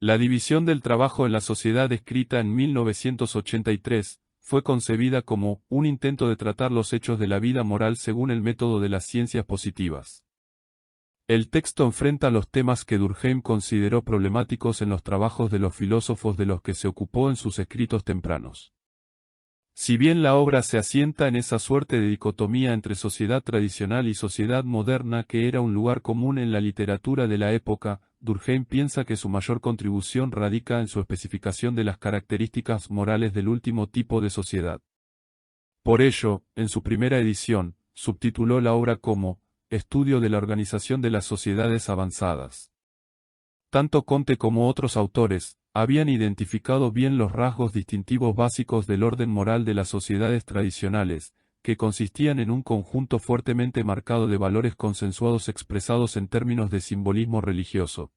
La división del trabajo en la sociedad escrita en 1983, fue concebida como un intento de tratar los hechos de la vida moral según el método de las ciencias positivas. El texto enfrenta los temas que Durkheim consideró problemáticos en los trabajos de los filósofos de los que se ocupó en sus escritos tempranos. Si bien la obra se asienta en esa suerte de dicotomía entre sociedad tradicional y sociedad moderna que era un lugar común en la literatura de la época, Durkheim piensa que su mayor contribución radica en su especificación de las características morales del último tipo de sociedad. Por ello, en su primera edición, subtituló la obra como Estudio de la organización de las sociedades avanzadas. Tanto Comte como otros autores habían identificado bien los rasgos distintivos básicos del orden moral de las sociedades tradicionales, que consistían en un conjunto fuertemente marcado de valores consensuados expresados en términos de simbolismo religioso.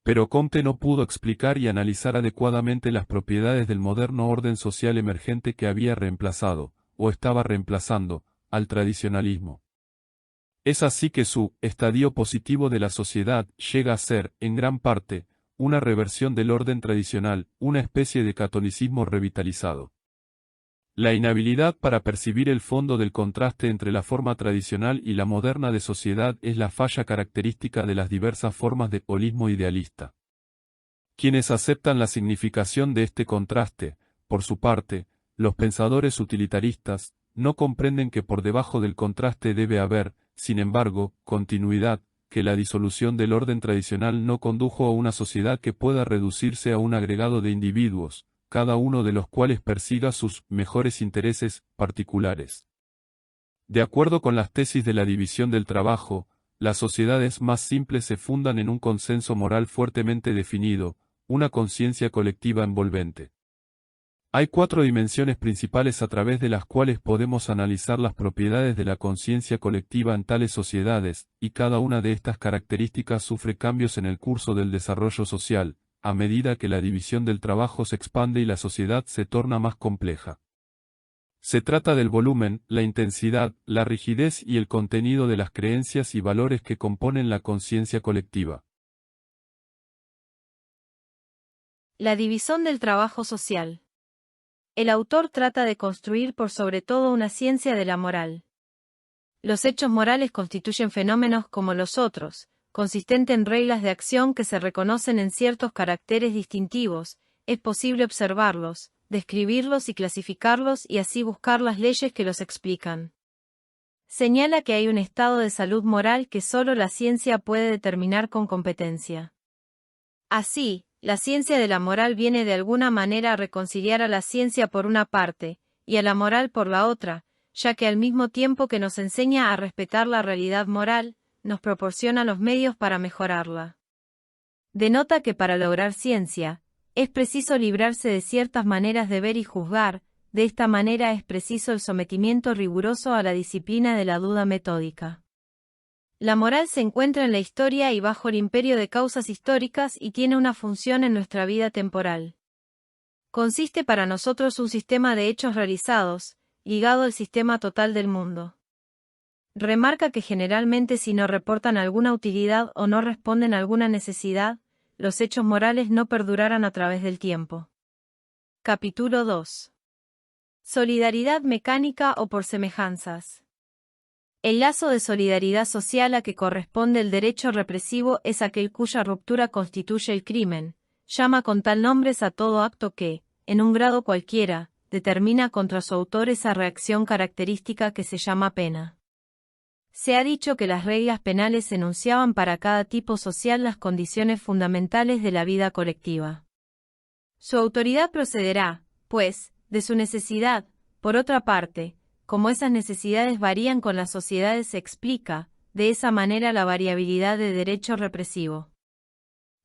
Pero Comte no pudo explicar y analizar adecuadamente las propiedades del moderno orden social emergente que había reemplazado, o estaba reemplazando, al tradicionalismo. Es así que su estadio positivo de la sociedad llega a ser, en gran parte, una reversión del orden tradicional, una especie de catolicismo revitalizado. La inhabilidad para percibir el fondo del contraste entre la forma tradicional y la moderna de sociedad es la falla característica de las diversas formas de holismo idealista. Quienes aceptan la significación de este contraste, por su parte, los pensadores utilitaristas, no comprenden que por debajo del contraste debe haber, sin embargo, continuidad, que la disolución del orden tradicional no condujo a una sociedad que pueda reducirse a un agregado de individuos, cada uno de los cuales persiga sus mejores intereses particulares. De acuerdo con las tesis de la división del trabajo, las sociedades más simples se fundan en un consenso moral fuertemente definido, una conciencia colectiva envolvente. Hay 4 dimensiones principales a través de las cuales podemos analizar las propiedades de la conciencia colectiva en tales sociedades, y cada una de estas características sufre cambios en el curso del desarrollo social, a medida que la división del trabajo se expande y la sociedad se torna más compleja. Se trata del volumen, la intensidad, la rigidez y el contenido de las creencias y valores que componen la conciencia colectiva. La división del trabajo social. El autor trata de construir por sobre todo una ciencia de la moral. Los hechos morales constituyen fenómenos como los otros, consistente en reglas de acción que se reconocen en ciertos caracteres distintivos, es posible observarlos, describirlos y clasificarlos y así buscar las leyes que los explican. Señala que hay un estado de salud moral que solo la ciencia puede determinar con competencia. Así, la ciencia de la moral viene de alguna manera a reconciliar a la ciencia por una parte, y a la moral por la otra, ya que al mismo tiempo que nos enseña a respetar la realidad moral, nos proporciona los medios para mejorarla. Denota que para lograr ciencia, es preciso librarse de ciertas maneras de ver y juzgar, de esta manera es preciso el sometimiento riguroso a la disciplina de la duda metódica. La moral se encuentra en la historia y bajo el imperio de causas históricas y tiene una función en nuestra vida temporal. Consiste para nosotros un sistema de hechos realizados, ligado al sistema total del mundo. Remarca que generalmente si no reportan alguna utilidad o no responden a alguna necesidad, los hechos morales no perdurarán a través del tiempo. Capítulo 2. Solidaridad mecánica o por semejanzas. El lazo de solidaridad social a que corresponde el derecho represivo es aquel cuya ruptura constituye el crimen, llama con tal nombres a todo acto que, en un grado cualquiera, determina contra su autor esa reacción característica que se llama pena. Se ha dicho que las reglas penales enunciaban para cada tipo social las condiciones fundamentales de la vida colectiva. Su autoridad procederá, pues, de su necesidad. Por otra parte, como esas necesidades varían con las sociedades se explica, de esa manera la variabilidad de derecho represivo.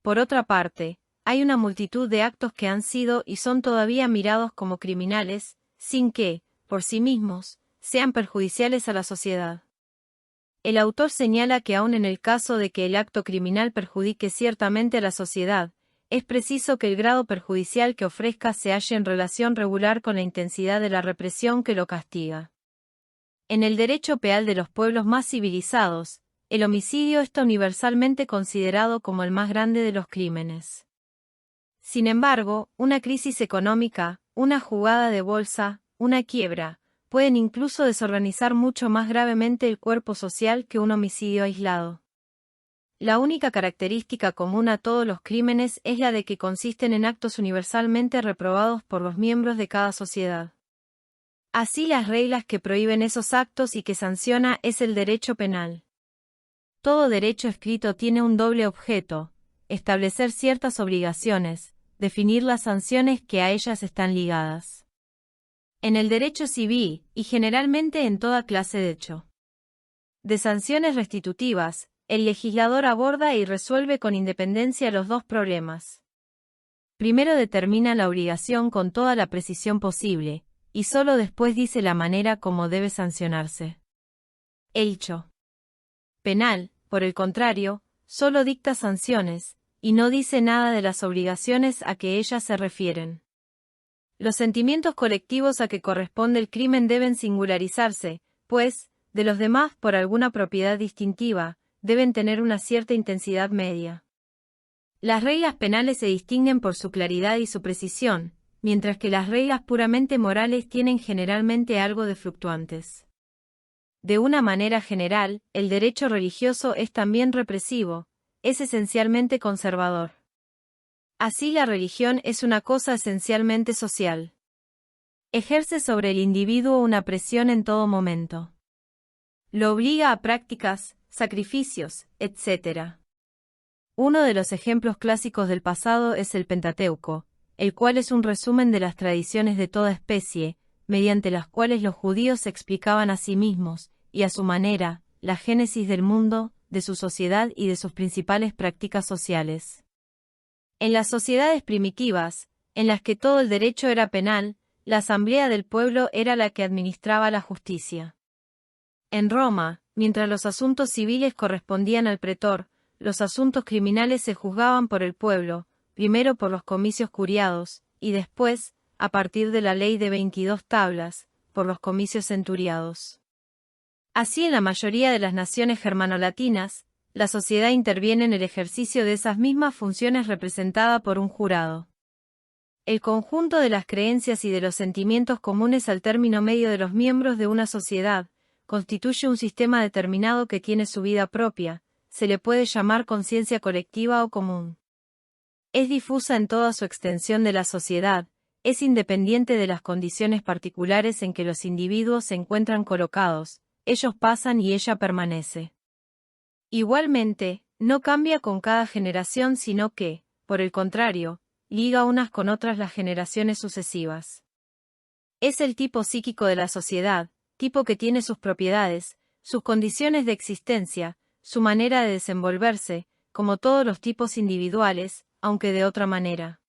Por otra parte, hay una multitud de actos que han sido y son todavía mirados como criminales, sin que, por sí mismos, sean perjudiciales a la sociedad. El autor señala que aun en el caso de que el acto criminal perjudique ciertamente a la sociedad, es preciso que el grado perjudicial que ofrezca se halle en relación regular con la intensidad de la represión que lo castiga. En el derecho penal de los pueblos más civilizados, el homicidio está universalmente considerado como el más grande de los crímenes. Sin embargo, una crisis económica, una jugada de bolsa, una quiebra, pueden incluso desorganizar mucho más gravemente el cuerpo social que un homicidio aislado. La única característica común a todos los crímenes es la de que consisten en actos universalmente reprobados por los miembros de cada sociedad. Así las reglas que prohíben esos actos y que sanciona es el derecho penal. Todo derecho escrito tiene un doble objeto: establecer ciertas obligaciones, definir las sanciones que a ellas están ligadas. En el derecho civil, y generalmente en toda clase de hecho de sanciones restitutivas, el legislador aborda y resuelve con independencia los dos problemas. Primero determina la obligación con toda la precisión posible, y solo después dice la manera como debe sancionarse. El hecho penal, por el contrario, solo dicta sanciones, y no dice nada de las obligaciones a que ellas se refieren. Los sentimientos colectivos a que corresponde el crimen deben singularizarse, pues, de los demás por alguna propiedad distintiva, deben tener una cierta intensidad media. Las reglas penales se distinguen por su claridad y su precisión, mientras que las reglas puramente morales tienen generalmente algo de fluctuantes. De una manera general, el derecho religioso es también represivo, es esencialmente conservador. Así la religión es una cosa esencialmente social. Ejerce sobre el individuo una presión en todo momento. Lo obliga a prácticas, sacrificios, etc. Uno de los ejemplos clásicos del pasado es el Pentateuco, el cual es un resumen de las tradiciones de toda especie, mediante las cuales los judíos se explicaban a sí mismos, y a su manera, la génesis del mundo, de su sociedad y de sus principales prácticas sociales. En las sociedades primitivas, en las que todo el derecho era penal, la asamblea del pueblo era la que administraba la justicia. En Roma, mientras los asuntos civiles correspondían al pretor, los asuntos criminales se juzgaban por el pueblo, primero por los comicios curiados, y después, a partir de la ley de 22 tablas, por los comicios centuriados. Así en la mayoría de las naciones germanolatinas, la sociedad interviene en el ejercicio de esas mismas funciones representada por un jurado. El conjunto de las creencias y de los sentimientos comunes al término medio de los miembros de una sociedad, constituye un sistema determinado que tiene su vida propia, se le puede llamar conciencia colectiva o común. Es difusa en toda su extensión de la sociedad, es independiente de las condiciones particulares en que los individuos se encuentran colocados, ellos pasan y ella permanece. Igualmente, no cambia con cada generación sino que, por el contrario, liga unas con otras las generaciones sucesivas. Es el tipo psíquico de la sociedad, tipo que tiene sus propiedades, sus condiciones de existencia, su manera de desenvolverse, como todos los tipos individuales, aunque de otra manera.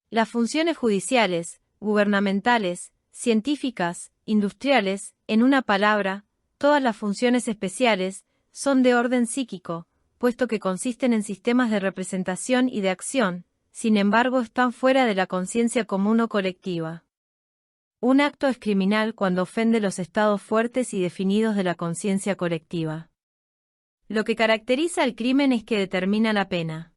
Las funciones judiciales, gubernamentales, científicas, industriales, en una palabra, todas las funciones especiales, son de orden psíquico, puesto que consisten en sistemas de representación y de acción, sin embargo están fuera de la conciencia común o colectiva. Un acto es criminal cuando ofende los estados fuertes y definidos de la conciencia colectiva. Lo que caracteriza al crimen es que determina la pena.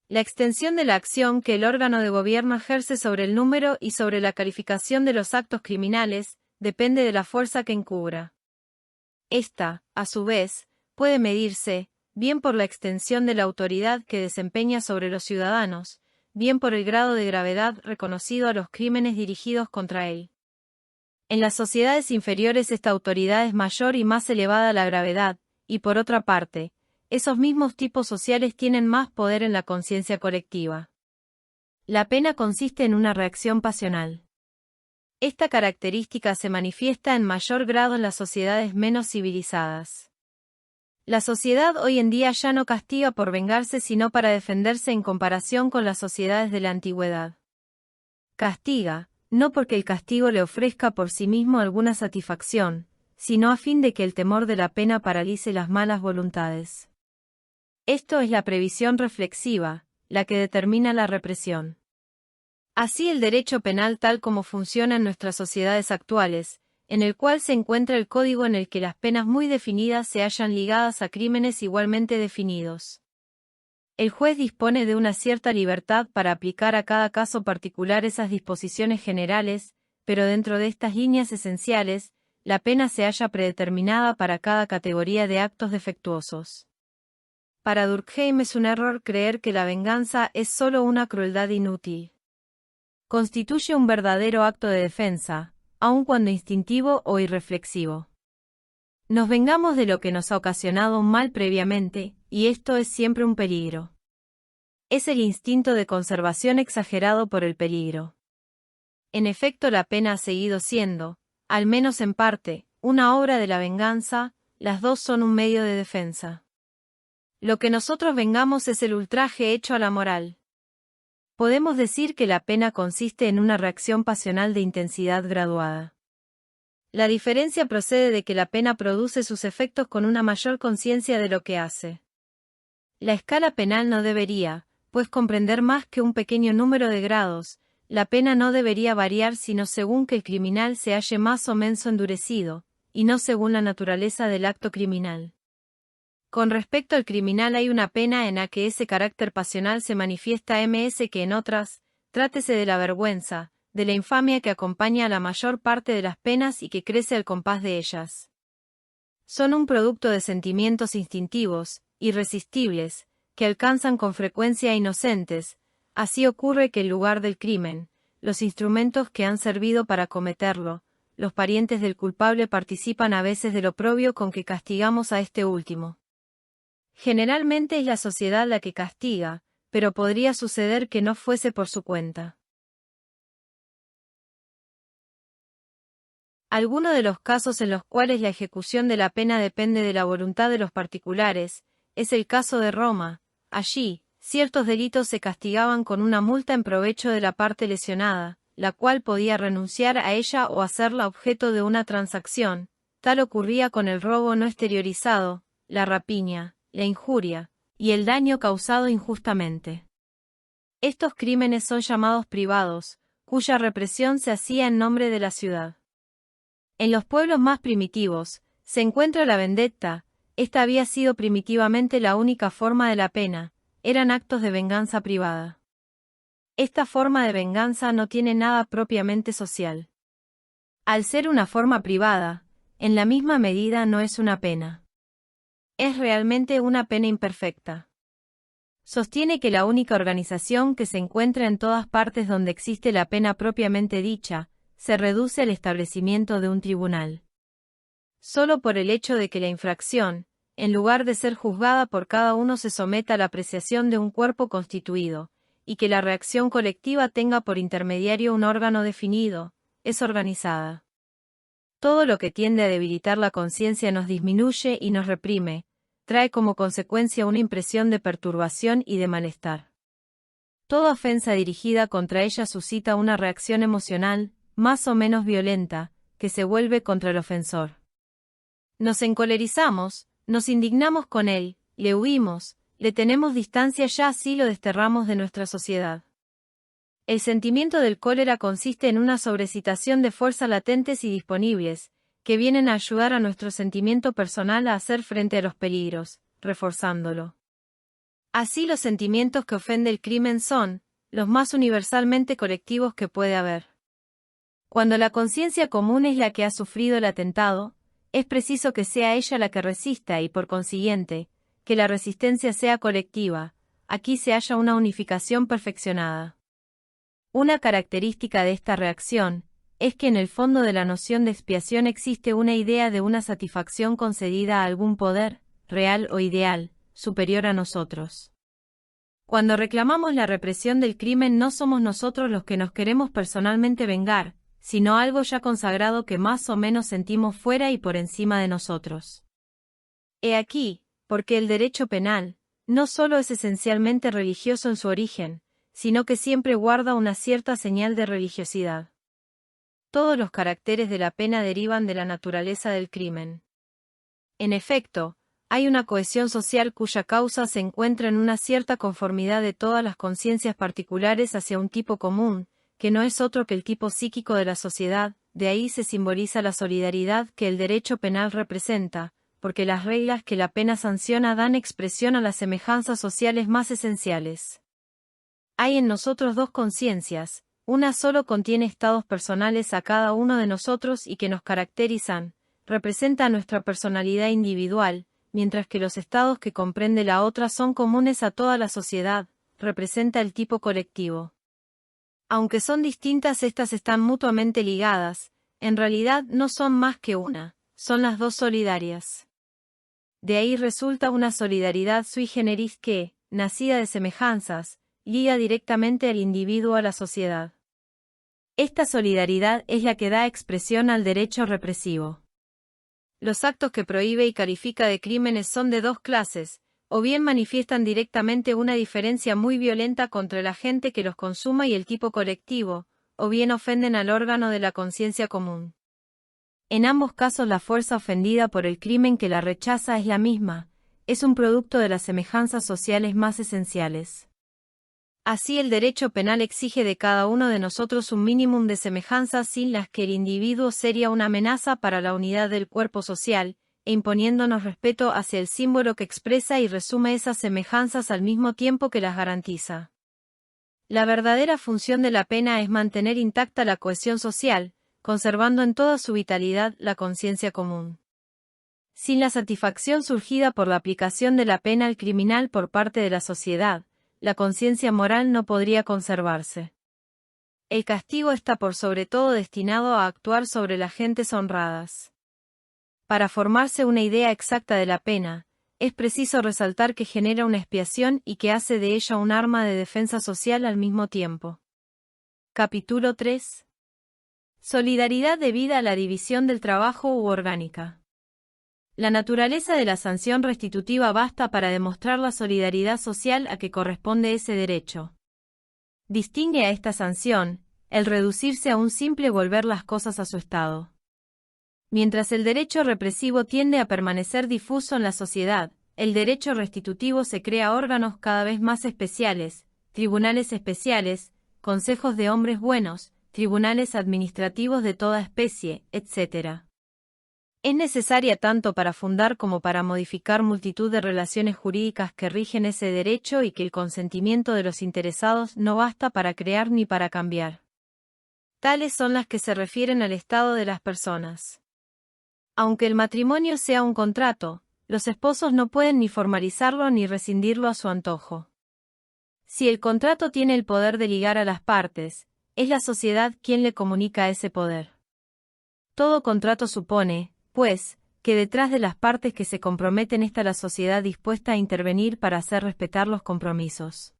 La extensión de la acción que el órgano de gobierno ejerce sobre el número y sobre la calificación de los actos criminales, depende de la fuerza que encubra. Esta, a su vez, puede medirse, bien por la extensión de la autoridad que desempeña sobre los ciudadanos, bien por el grado de gravedad reconocido a los crímenes dirigidos contra él. En las sociedades inferiores esta autoridad es mayor y más elevada la gravedad, y por otra parte, esos mismos tipos sociales tienen más poder en la conciencia colectiva. La pena consiste en una reacción pasional. Esta característica se manifiesta en mayor grado en las sociedades menos civilizadas. La sociedad hoy en día ya no castiga por vengarse sino para defenderse en comparación con las sociedades de la antigüedad. Castiga, no porque el castigo le ofrezca por sí mismo alguna satisfacción, sino a fin de que el temor de la pena paralice las malas voluntades. Esto es la previsión reflexiva, la que determina la represión. Así el derecho penal tal como funciona en nuestras sociedades actuales, en el cual se encuentra el código en el que las penas muy definidas se hallan ligadas a crímenes igualmente definidos. El juez dispone de una cierta libertad para aplicar a cada caso particular esas disposiciones generales, pero dentro de estas líneas esenciales, la pena se halla predeterminada para cada categoría de actos defectuosos. Para Durkheim es un error creer que la venganza es solo una crueldad inútil. Constituye un verdadero acto de defensa, aun cuando instintivo o irreflexivo. Nos vengamos de lo que nos ha ocasionado un mal previamente, y esto es siempre un peligro. Es el instinto de conservación exagerado por el peligro. En efecto, la pena ha seguido siendo, al menos en parte, una obra de la venganza, las dos son un medio de defensa. Lo que nosotros vengamos es el ultraje hecho a la moral. Podemos decir que la pena consiste en una reacción pasional de intensidad graduada. La diferencia procede de que la pena produce sus efectos con una mayor conciencia de lo que hace. La escala penal no debería, pues, comprender más que un pequeño número de grados. La pena no debería variar sino según que el criminal se halle más o menos endurecido, y no según la naturaleza del acto criminal. Con respecto al criminal hay una pena en la que ese carácter pasional se manifiesta que en otras, trátese de la vergüenza, de la infamia que acompaña a la mayor parte de las penas y que crece al compás de ellas. Son un producto de sentimientos instintivos, irresistibles, que alcanzan con frecuencia a inocentes. Así ocurre que en lugar del crimen, los instrumentos que han servido para cometerlo, los parientes del culpable participan a veces del oprobio con que castigamos a este último. Generalmente es la sociedad la que castiga, pero podría suceder que no fuese por su cuenta. Alguno de los casos en los cuales la ejecución de la pena depende de la voluntad de los particulares, es el caso de Roma. Allí, ciertos delitos se castigaban con una multa en provecho de la parte lesionada, la cual podía renunciar a ella o hacerla objeto de una transacción. Tal ocurría con el robo no exteriorizado, la rapiña, la injuria, y el daño causado injustamente. Estos crímenes son llamados privados, cuya represión se hacía en nombre de la ciudad. En los pueblos más primitivos, se encuentra la vendetta. Esta había sido primitivamente la única forma de la pena, eran actos de venganza privada. Esta forma de venganza no tiene nada propiamente social. Al ser una forma privada, en la misma medida no es una pena. Es realmente una pena imperfecta. Sostiene que la única organización que se encuentra en todas partes donde existe la pena propiamente dicha, se reduce al establecimiento de un tribunal. Solo por el hecho de que la infracción, en lugar de ser juzgada por cada uno, se someta a la apreciación de un cuerpo constituido, y que la reacción colectiva tenga por intermediario un órgano definido, es organizada. Todo lo que tiende a debilitar la conciencia nos disminuye y nos reprime, trae como consecuencia una impresión de perturbación y de malestar. Toda ofensa dirigida contra ella suscita una reacción emocional, más o menos violenta, que se vuelve contra el ofensor. Nos encolerizamos, nos indignamos con él, le huimos, le tenemos distancia, ya así lo desterramos de nuestra sociedad. El sentimiento del cólera consiste en una sobrecitación de fuerzas latentes y disponibles, que vienen a ayudar a nuestro sentimiento personal a hacer frente a los peligros, reforzándolo. Así los sentimientos que ofende el crimen son, los más universalmente colectivos que puede haber. Cuando la conciencia común es la que ha sufrido el atentado, es preciso que sea ella la que resista y, por consiguiente, que la resistencia sea colectiva. Aquí se halla una unificación perfeccionada. Una característica de esta reacción es que en el fondo de la noción de expiación existe una idea de una satisfacción concedida a algún poder, real o ideal, superior a nosotros. Cuando reclamamos la represión del crimen no somos nosotros los que nos queremos personalmente vengar, sino algo ya consagrado que más o menos sentimos fuera y por encima de nosotros. He aquí, porque el derecho penal, no solo es esencialmente religioso en su origen, sino que siempre guarda una cierta señal de religiosidad. Todos los caracteres de la pena derivan de la naturaleza del crimen. En efecto, hay una cohesión social cuya causa se encuentra en una cierta conformidad de todas las conciencias particulares hacia un tipo común, que no es otro que el tipo psíquico de la sociedad. De ahí se simboliza la solidaridad que el derecho penal representa, porque las reglas que la pena sanciona dan expresión a las semejanzas sociales más esenciales. Hay en nosotros dos conciencias, una solo contiene estados personales a cada uno de nosotros y que nos caracterizan, representa nuestra personalidad individual, mientras que los estados que comprende la otra son comunes a toda la sociedad, representa el tipo colectivo. Aunque son distintas, estas están mutuamente ligadas, en realidad no son más que una, son las dos solidarias. De ahí resulta una solidaridad sui generis que, nacida de semejanzas, liga directamente al individuo a la sociedad. Esta solidaridad es la que da expresión al derecho represivo. Los actos que prohíbe y califica de crímenes son de dos clases, o bien manifiestan directamente una diferencia muy violenta contra la gente que los consuma y el tipo colectivo, o bien ofenden al órgano de la conciencia común. En ambos casos la fuerza ofendida por el crimen que la rechaza es la misma, es un producto de las semejanzas sociales más esenciales. Así el derecho penal exige de cada uno de nosotros un mínimo de semejanzas sin las que el individuo sería una amenaza para la unidad del cuerpo social, e imponiéndonos respeto hacia el símbolo que expresa y resume esas semejanzas al mismo tiempo que las garantiza. La verdadera función de la pena es mantener intacta la cohesión social, conservando en toda su vitalidad la conciencia común. Sin la satisfacción surgida por la aplicación de la pena al criminal por parte de la sociedad, la conciencia moral no podría conservarse. El castigo está por sobre todo destinado a actuar sobre las gentes honradas. Para formarse una idea exacta de la pena, es preciso resaltar que genera una expiación y que hace de ella un arma de defensa social al mismo tiempo. Capítulo 3. Solidaridad debida a la división del trabajo u orgánica. La naturaleza de la sanción restitutiva basta para demostrar la solidaridad social a que corresponde ese derecho. Distingue a esta sanción, el reducirse a un simple volver las cosas a su estado. Mientras el derecho represivo tiende a permanecer difuso en la sociedad, el derecho restitutivo se crea órganos cada vez más especiales, tribunales especiales, consejos de hombres buenos, tribunales administrativos de toda especie, etc. Es necesaria tanto para fundar como para modificar multitud de relaciones jurídicas que rigen ese derecho y que el consentimiento de los interesados no basta para crear ni para cambiar. Tales son las que se refieren al estado de las personas. Aunque el matrimonio sea un contrato, los esposos no pueden ni formalizarlo ni rescindirlo a su antojo. Si el contrato tiene el poder de ligar a las partes, es la sociedad quien le comunica ese poder. Todo contrato supone, pues, que detrás de las partes que se comprometen está la sociedad dispuesta a intervenir para hacer respetar los compromisos.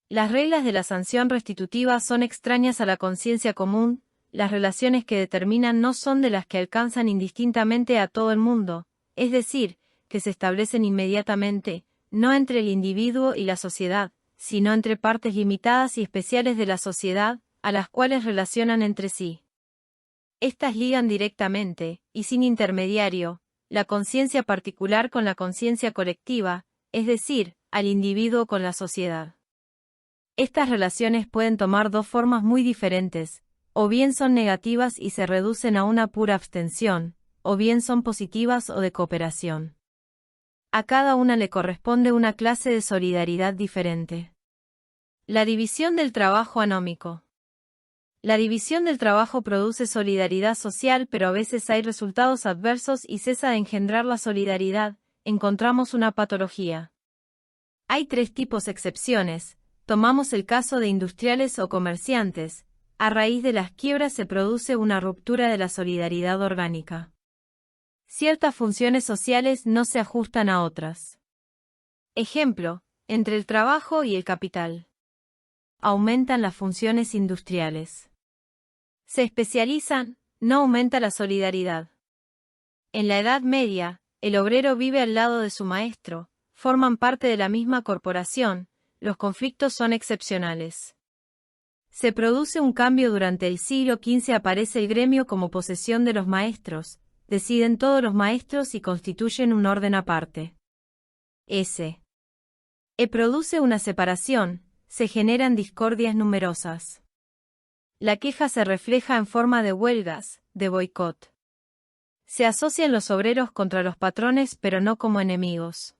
Las reglas de la sanción restitutiva son extrañas a la conciencia común, las relaciones que determinan no son de las que alcanzan indistintamente a todo el mundo, es decir, que se establecen inmediatamente, no entre el individuo y la sociedad, sino entre partes limitadas y especiales de la sociedad, a las cuales relacionan entre sí. Estas ligan directamente, y sin intermediario, la conciencia particular con la conciencia colectiva, es decir, al individuo con la sociedad. Estas relaciones pueden tomar dos formas muy diferentes, o bien son negativas y se reducen a una pura abstención, o bien son positivas o de cooperación. A cada una le corresponde una clase de solidaridad diferente. La división del trabajo anómico. La división del trabajo produce solidaridad social, pero a veces hay resultados adversos y cesa de engendrar la solidaridad, encontramos una patología. Hay tres tipos excepciones, tomamos el caso de industriales o comerciantes, a raíz de las quiebras se produce una ruptura de la solidaridad orgánica. Ciertas funciones sociales no se ajustan a otras. Ejemplo, entre el trabajo y el capital. Aumentan las funciones industriales. Se especializan, no aumenta la solidaridad. En la Edad Media, el obrero vive al lado de su maestro, forman parte de la misma corporación, los conflictos son excepcionales. Se produce un cambio durante el siglo XV, aparece el gremio como posesión de los maestros, deciden todos los maestros y constituyen un orden aparte. Produce una separación, se generan discordias numerosas. La queja se refleja en forma de huelgas, de boicot. Se asocian los obreros contra los patrones pero no como enemigos.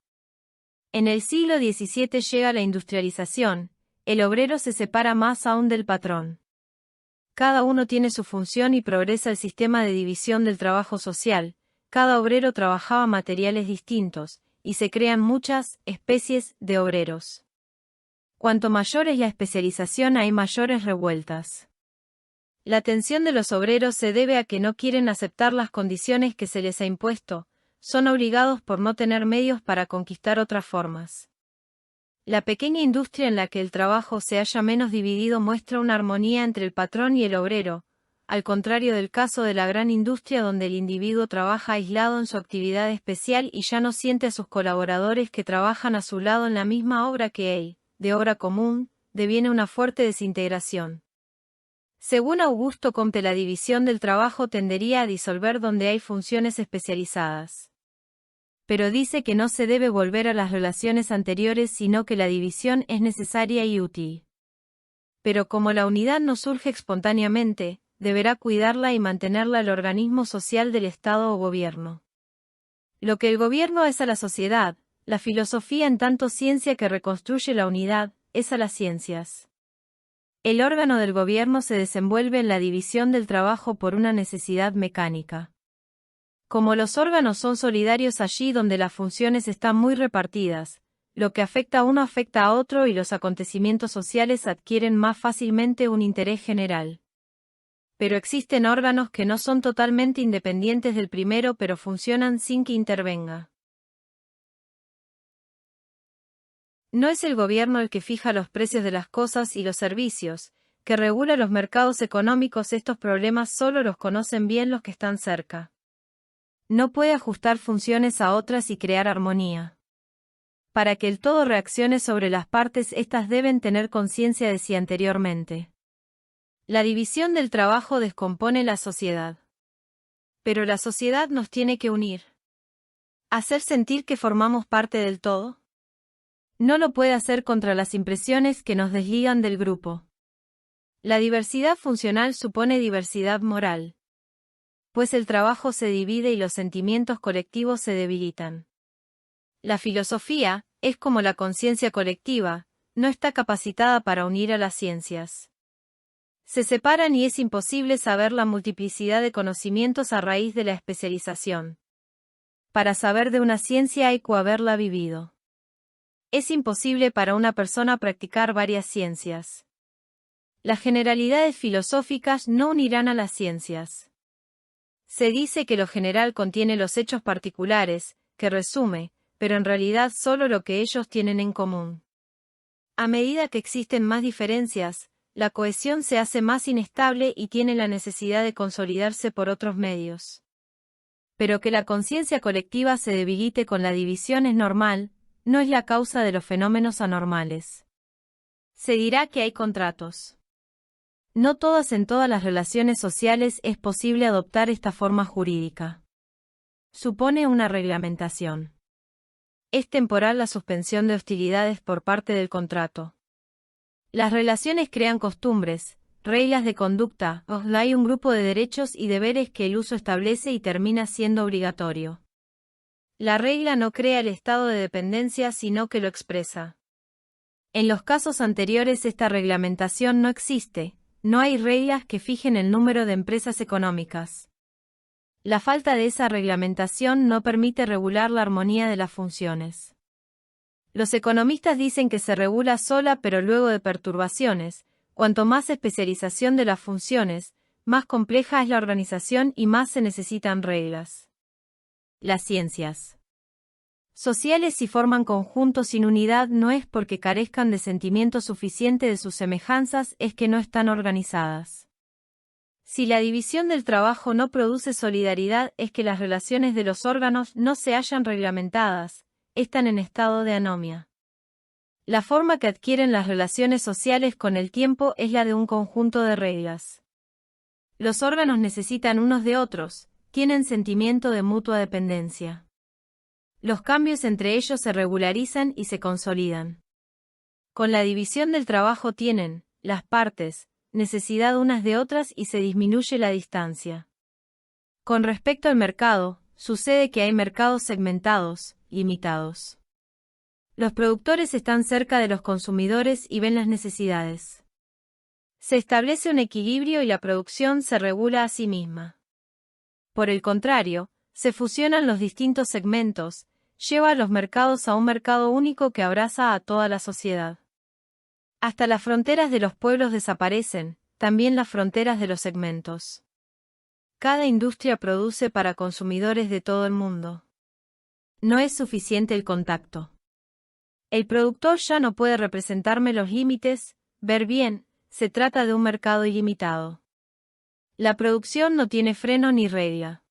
En el siglo XVII llega la industrialización, el obrero se separa más aún del patrón. Cada uno tiene su función y progresa el sistema de división del trabajo social, cada obrero trabajaba materiales distintos, y se crean muchas especies de obreros. Cuanto mayor es la especialización hay mayores revueltas. La tensión de los obreros se debe a que no quieren aceptar las condiciones que se les ha impuesto, son obligados por no tener medios para conquistar otras formas. La pequeña industria en la que el trabajo se halla menos dividido muestra una armonía entre el patrón y el obrero, al contrario del caso de la gran industria donde el individuo trabaja aislado en su actividad especial y ya no siente a sus colaboradores que trabajan a su lado en la misma obra que él, de obra común, deviene una fuerte desintegración. Según Augusto Comte, la división del trabajo tendería a disolver donde hay funciones especializadas. Pero dice que no se debe volver a las relaciones anteriores sino que la división es necesaria y útil. Pero como la unidad no surge espontáneamente, deberá cuidarla y mantenerla el organismo social del Estado o gobierno. Lo que el gobierno es a la sociedad, la filosofía en tanto ciencia que reconstruye la unidad, es a las ciencias. El órgano del gobierno se desenvuelve en la división del trabajo por una necesidad mecánica. Como los órganos son solidarios allí donde las funciones están muy repartidas, lo que afecta a uno afecta a otro y los acontecimientos sociales adquieren más fácilmente un interés general. Pero existen órganos que no son totalmente independientes del primero pero funcionan sin que intervenga. No es el gobierno el que fija los precios de las cosas y los servicios, que regula los mercados económicos. Estos problemas solo los conocen bien los que están cerca. No puede ajustar funciones a otras y crear armonía. Para que el todo reaccione sobre las partes, éstas deben tener conciencia de sí anteriormente. La división del trabajo descompone la sociedad. Pero la sociedad nos tiene que unir. ¿Hacer sentir que formamos parte del todo? No lo puede hacer contra las impresiones que nos desligan del grupo. La diversidad funcional supone diversidad moral. Pues el trabajo se divide y los sentimientos colectivos se debilitan. La filosofía, es como la conciencia colectiva, no está capacitada para unir a las ciencias. Se separan y es imposible saber la multiplicidad de conocimientos a raíz de la especialización. Para saber de una ciencia hay que haberla vivido. Es imposible para una persona practicar varias ciencias. Las generalidades filosóficas no unirán a las ciencias. Se dice que lo general contiene los hechos particulares, que resume, pero en realidad solo lo que ellos tienen en común. A medida que existen más diferencias, la cohesión se hace más inestable y tiene la necesidad de consolidarse por otros medios. Pero que la conciencia colectiva se debilite con la división es normal, no es la causa de los fenómenos anormales. Se dirá que hay contratos. No en todas las relaciones sociales es posible adoptar esta forma jurídica. Supone una reglamentación. Es temporal la suspensión de hostilidades por parte del contrato. Las relaciones crean costumbres, reglas de conducta, hay un grupo de derechos y deberes que el uso establece y termina siendo obligatorio. La regla no crea el estado de dependencia sino que lo expresa. En los casos anteriores esta reglamentación no existe. No hay reglas que fijen el número de empresas económicas. La falta de esa reglamentación no permite regular la armonía de las funciones. Los economistas dicen que se regula sola pero luego de perturbaciones, cuanto más especialización de las funciones, más compleja es la organización y más se necesitan reglas. Las ciencias sociales si forman conjuntos sin unidad no es porque carezcan de sentimiento suficiente de sus semejanzas, es que no están organizadas. Si la división del trabajo no produce solidaridad es que las relaciones de los órganos no se hallan reglamentadas, están en estado de anomia. La forma que adquieren las relaciones sociales con el tiempo es la de un conjunto de reglas. Los órganos necesitan unos de otros, tienen sentimiento de mutua dependencia. Los cambios entre ellos se regularizan y se consolidan. Con la división del trabajo tienen, las partes, necesidad unas de otras y se disminuye la distancia. Con respecto al mercado, sucede que hay mercados segmentados, limitados. Los productores están cerca de los consumidores y ven las necesidades. Se establece un equilibrio y la producción se regula a sí misma. Por el contrario, se fusionan los distintos segmentos, lleva a los mercados a un mercado único que abraza a toda la sociedad. Hasta las fronteras de los pueblos desaparecen, también las fronteras de los segmentos. Cada industria produce para consumidores de todo el mundo. No es suficiente el contacto. El productor ya no puede representarme los límites, ver bien, se trata de un mercado ilimitado. La producción no tiene freno ni regla.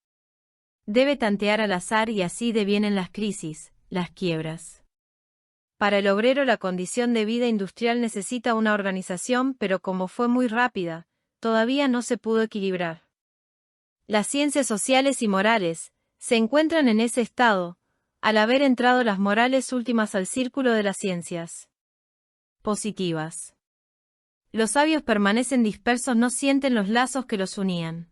Debe tantear al azar y así devienen las crisis, las quiebras. Para el obrero la condición de vida industrial necesita una organización, pero como fue muy rápida, todavía no se pudo equilibrar. Las ciencias sociales y morales se encuentran en ese estado, al haber entrado las morales últimas al círculo de las ciencias positivas. Los sabios permanecen dispersos, no sienten los lazos que los unían.